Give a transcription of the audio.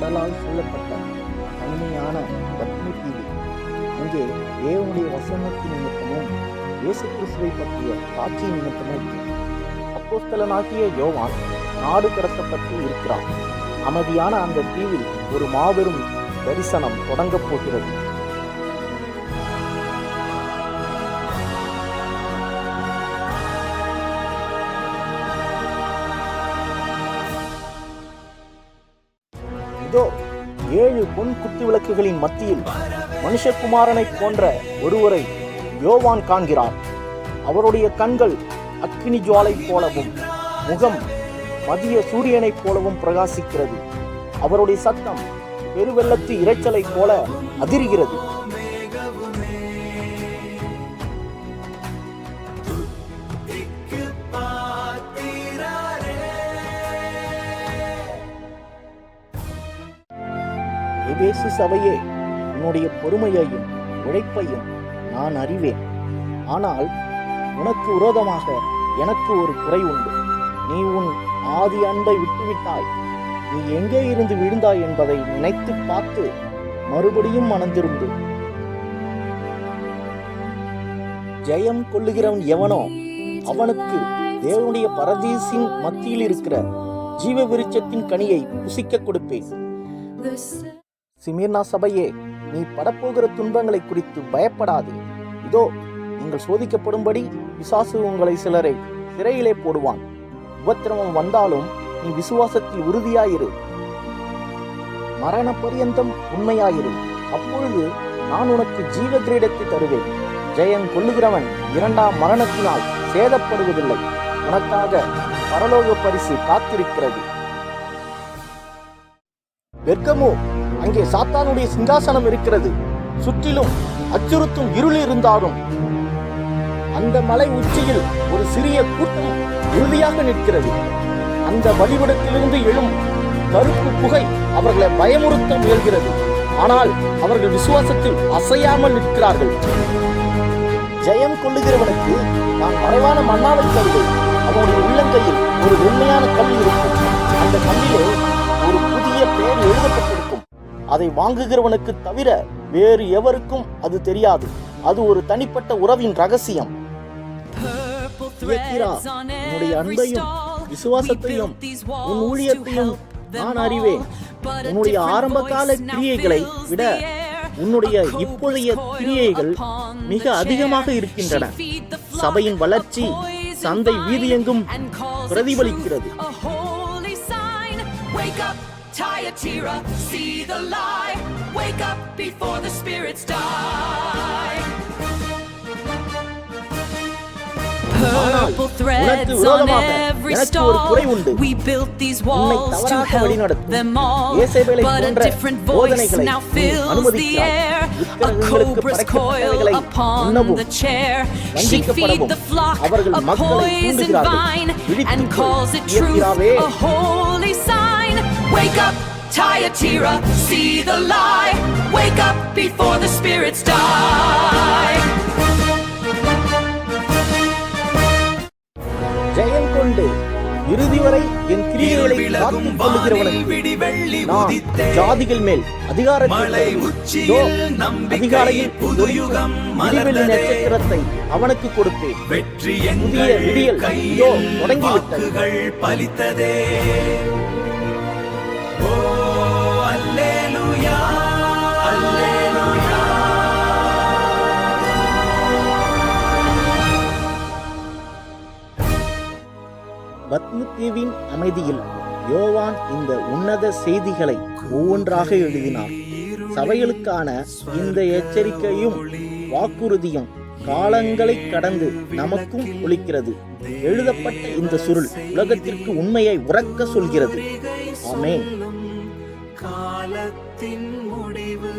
கடலால் சூழப்பட்ட தனிமையான பத்மி தீவு. அங்கே தேவனுடைய வசனத்தின் நிமித்தமும் இயேசு கிறிஸ்துவை பற்றிய சாட்சி நிமித்தமும் அப்போஸ்தலனாகிய யோவான் நாடு கடத்தப்பட்டு இருக்கிறான். அமைதியான அந்த தீவில் ஒரு மாபெரும் தரிசனம் தொடங்கப் போகிறது. இதோ 7 பொன் குத்து விளக்குகளின் மத்தியில் மனுஷகுமாரனை போன்ற ஒருவரை யோவான் காண்கிறார். அவருடைய கண்கள் அக்கினி ஜுவாலை போலவும் முகம் மதிய சூரியனைப் போலவும் பிரகாசிக்கிறது. அவருடைய சத்தம் பெருவெள்ளத்து இரைச்சலை போல அதிர்கிறது. எபேசு சபையே, உன்னுடைய பொறுமையையும் உழைப்பையும் நான் அறிவேன். ஆனால் உனக்கு விரோதமாக எனக்கு ஒரு குறை உண்டு. நீ உன் ஆதி அன்பை விட்டுவிட்டாய். நீ எங்கே இருந்து விழுந்தாய் என்பதை நினைத்து பார்த்து மறுபடியும் மனம் திரும்பு. ஜெயம் கொள்ளுகிறவன் எவனோ அவனுக்கு தேவனுடைய பரதீசின் மத்தியில் இருக்கிற ஜீவ விருட்சத்தின் கனியை புசிக்க கொடுப்பேன். சிமிர்னா சபையே, நீ படப்போகிற துன்பங்களை குறித்து பயப்படாதே. இதோ நீங்கள் சோதிக்கப்படும்படி பிசாசு உங்களை சிலரை சிறையிலே போடுவான். உபத்திரவம் வந்தாலும் நீ விசுவாசத்தில் உறுதியாயிரு. மரண பரியந்தம் உண்மையாயிரு. அப்பொழுது நான் உனக்கு ஜீவ கிரீடத்தை தருவேன். ஜெயம் கொள்ளுகிறவன் 2ஆம் மரணத்தினால் சேதப்படுவதில்லை. உனக்காக பரலோக பரிசு காத்திருக்கிறது. வெர்கமோ, அங்கே சாத்தானுடைய சிங்காசனம் இருக்கிறது. சுற்றிலும் அச்சுறுத்தும் இருள் இருந்தாலும் அந்த மலை உச்சியில் ஒரு சிறிய கூட்டம் உறுதியாக நிற்கிறது. அந்த வழிபடத்திலிருந்து எழும் கருப்பு புகை அவர்களை பயமுறுத்த முயல்கிறது. ஆனால் அவர்கள் விசுவாசத்தில் அசையாமல் நிற்கிறார்கள். ஜெயம் கொள்ளுகிறவனுக்கு நான் மறைவான மன்னாவை தருவேன். அவனுடைய உள்ளங்கையில் ஒரு வெண்மையான கல் இருக்கும். அந்த கல்லிலே ஒரு புதிய பெயர் எழுதப்பட்டிருக்கும். அதை வாங்குகிறவனுக்கு தவிர வேறு எவருக்கும் அது தெரியாது. அது ஒரு தனிப்பட்ட உறவின் ரகசியம். உன்னுடைய அன்பையும் விசுவாசத்தையும் உன் ஊழியத்தையும் நான் அறிவேன். உன்னுடைய ஆரம்ப கால கிரியைகளை விட உன்னுடைய இப்போதைய கிரியைகள் மிக அதிகமாக இருக்கின்றன. சபையின் வளர்ச்சி சந்தை வீதியெங்கும் பிரதிபலிக்கிறது. Thyatira, see the light. Wake up before the spirits die. Purple threads on every stall. We built these walls to help them all. But a different voice now fills the air. A cobra's coil upon the chair. She feeds the flock a poison vine and calls it truth, a holy sign. Wake up, Thyatira, see the light. Wake up before the spirits die. ஜெயம் கொண்டு இறுதி வரை என் கிரியைகளை காத்துக் கொள்ளுகிறவனுக்கு நான் ஜாதிகள் மேல் அதிகாரத்தை அதிகாலையில் விடிவெள்ளி நட்சத்திரத்தை அவனுக்கு கொடுப்பேன். புதிய விடியல் இதோ தொடங்கிவிட்டது. பத்மி தீவின் அமைதியில் யோவான் இந்த உன்னத செய்திகளை ஒவ்வொன்றாக எழுதினார். சபைகளுக்கான இந்த எச்சரிக்கையும் வாக்குறுதியும் காலங்களை கடந்து நமக்கும் ஒலிக்கிறது. எழுதப்பட்ட இந்த சுருள் உலகத்திற்கு உண்மையை உரக்க சொல்கிறது. ஆமென். காலத்தின் முடிவு